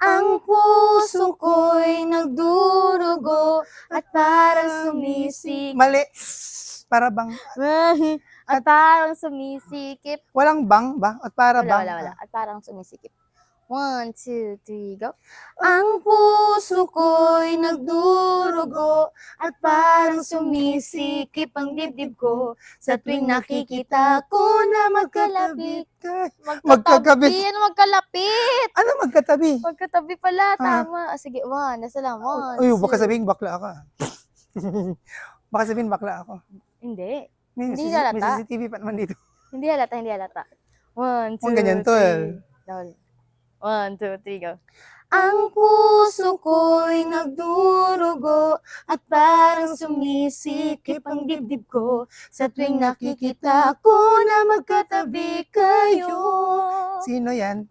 Ang puso ko'y nagdurugo at parang sumisikip. Mali. Para bang, At parang sumisikip. walang bang ba? At para bang? Wala. At parang sumisikip. 1, 2, 3, go. Ang puso ko'y nagdurugo at parang sumisikip ang dibdib ko sa tuwing nakikita ko na magkalapit. Magkakabit. Ano magkalapit? Ano magkatabi? Magkatabi pala, tama. Sige, 1. Nasa lang, 1, Uy, 2. baka sabihin bakla ka. Baka sabihin bakla ako. Hindi. May Hindi halata. May CCTV pa naman dito. Hindi halata. 1, 2, Ang ganyan to, 3. 1, 2, 3, go. Ang puso ko'y nagdurugo at parang sumisikip ang dibdib ko sa tuwing nakikita ko na magkatabi kayo. Sino yan?